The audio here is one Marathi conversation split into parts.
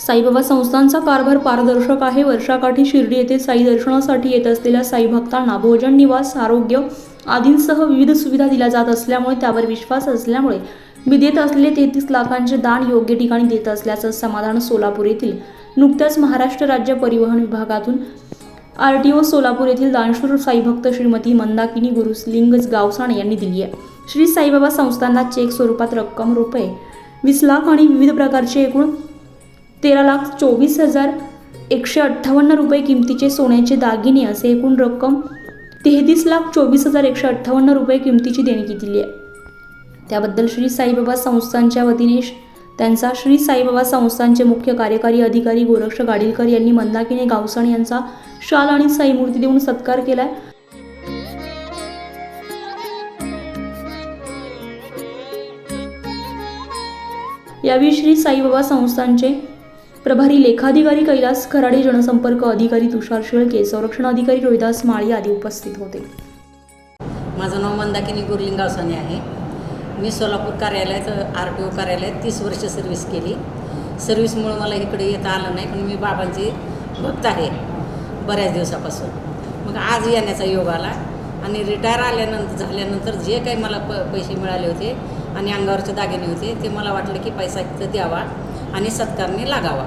साईबाबा संस्थांचा कारभार पारदर्शक आहे. वर्षाकाठी शिर्डी येथे साई दर्शनासाठी येत असलेल्या साई भक्तांना भोजन, निवास, आरोग्य आदींसह विविध सुविधा दिल्या जात असल्यामुळे त्यावर विश्वास असल्यामुळे मी देत असलेले 33 लाखांचे दान योग्य ठिकाणी देत असल्याचं समाधान सोलापूर येथील नुकत्याच महाराष्ट्र राज्य परिवहन विभागातून RTO सोलापूर येथील दानशूर साईभक्त श्रीमती मंदाकिनी गुरुलिंग गावसाणे यांनी दिली आहे. श्री साईबाबा संस्थांना चेक स्वरूपात रक्कम रुपये 20 लाख आणि विविध प्रकारचे एकूण 13,24,158 रुपये किमतीचे सोन्याचे दागिने असे एकूण रक्कम 33,24,158 रुपये किमतीची देणगी दिली आहे. त्याबद्दल श्री साईबाबा संस्थांच्या वतीने त्यांचा श्री साईबाबा संस्थानचे मुख्य कार्यकारी अधिकारी गोरक्ष गाडीलकर यांनी मंदाकिनी गावसाणे यांचा शाल आणि साई मूर्ती देऊन सत्कार केलाय. यावेळी श्री साईबाबा संस्थानचे प्रभारी लेखाधिकारी कैलास खराडे, जनसंपर्क अधिकारी तुषार शेळके, संरक्षण अधिकारी रोहिदास माळी आदी उपस्थित होते. माझं नाव मंदाकिनी गुरुलिंग गावसाणे आहे. मी सोलापूर कार्यालयात RTO कार्यालयात 30 वर्ष सर्व्हिस केली. सर्व्हिसमुळे मला इकडे येता आलं नाही, पण मी बाबांची भक्त आहे बऱ्याच दिवसापासून. मग आज येण्याचा योग आला आणि रिटायर झाल्यानंतर जे काही मला पैसे मिळाले होते आणि अंगावरचे दागिने होते ते मला वाटलं की पैसा इथं द्यावा आणि सत्कारने लागावा,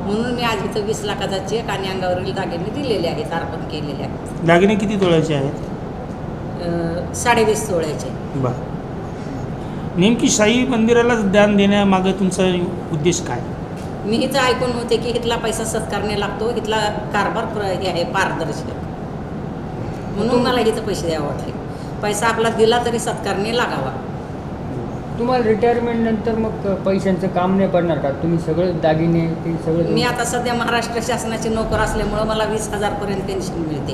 म्हणून मी आज इथं 20 लाखाचा चेक आणि अंगावरील दागिने दिलेले आहेत, अर्पण केलेले आहेत. दागिने किती तोळ्याचे आहेत? 20.5 तोळ्याचे. बरं. नेमकी साई मंदिराला दान देण्यामागे तुमचा उद्देश काय? मी इथं ऐकून होते की इथला पैसा सत्कारने लागतो, इथला कारभार हे आहे पारदर्शक, म्हणून मला इथं पैसे द्यावे वाटले. पैसा आपला दिला तरी सत्कारने लागावा. तुम्हाला रिटायरमेंट नंतर मग पैशांचं काम नाही पडणार का? तुम्ही सगळं दागिने ते सगळं? मी आता सध्या महाराष्ट्र शासनाची नोकर असल्यामुळं मला 20,000 पेन्शन मिळते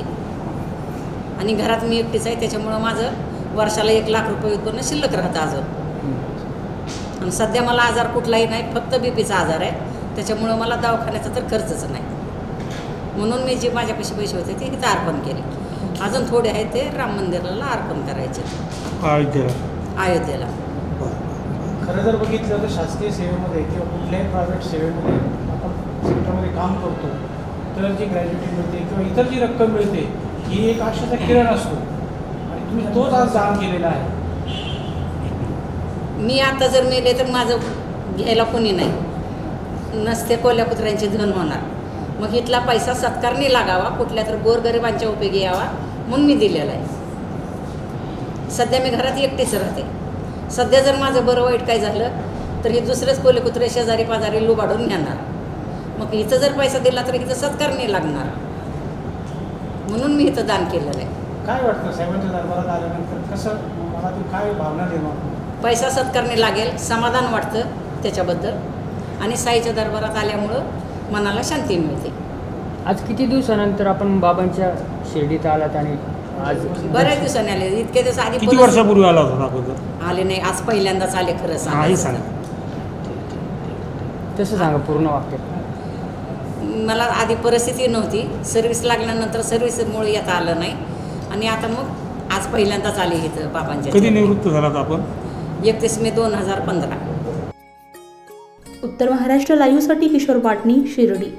आणि घरात मी एकटीच आहे, त्याच्यामुळं माझं वर्षाला 1 लाख रुपये उत्पन्न शिल्लक राहतं अजून. आणि सध्या मला आजार कुठलाही नाही, फक्त BPचा आजार आहे, त्याच्यामुळं मला दवाखान्याचा तर खर्चच नाही, म्हणून मी जे माझ्यापाशी पैसे होते ते इथं अर्पण केले. अजून थोडे आहेत ते राम मंदिराला अर्पण करायचे अयोध्येला. खरं जर बघितलं तर शासकीय सेवेमध्ये किंवा कुठल्याही प्रायव्हेट सेवेमध्ये आपण सेक्टरमध्ये काम करतो तर जी ग्रॅज्युटी मिळते किंवा इतर जी रक्कम मिळते ही एक आशेचा किरण असतो आणि तुम्ही तोच आज दान केलेला आहे. मी आता जर मेले तर माझं घ्यायला कोणी नाही, नसते कोल्या कुत्र्यांचे धन होणार. मग इथला पैसा सत्कारने लागावा, कुठल्या तर गोरगरिबांच्या उपयोगी यावा, म्हणून मी दिलेला आहे. सध्या मी घरात एकटीच राहते. सध्या जर माझं बरं वाईट काय झालं तर हे दुसरेच कोले कुत्रे शेजारी पाजारी लुबाडून नेणार. मग इथं जर पैसा दिला तर इथं सत्कारने लागणार, म्हणून मी इथं दान केलेलं आहे. काय वाटतं साहेबांच्या दरबारात आल्यानंतर कसं मनातून काय भावना निर्माण? पैसा सत्कारने लागेल, समाधान वाटतं त्याच्याबद्दल, आणि साईच्या दरबारात आल्यामुळं मनाला शांती मिळते. आज किती दिवसानंतर आपण बाबांच्या शिर्डीत आलात आणि आज बऱ्याच दिवसांनी आले. इतके दिवस आधी किती वर्षापूर्वी आला होता अगोदर? आले नाही, आज पहिल्यांदाच आले. खरं सांगा, तसं सांगा पूर्ण वाक्य. मला आधी परिस्थिती नव्हती, सर्व्हिस लागल्यानंतर सर्व्हिसमुळे येता आलं नाही आणि आता मग आज पहिल्यांदाच आले इथं बाबांच्या. कधी निवृत्त झालात आपण? 31 मे 2015. उत्तर महाराष्ट्र लाईव्हसाठी किशोर पाटणी, शिर्डी.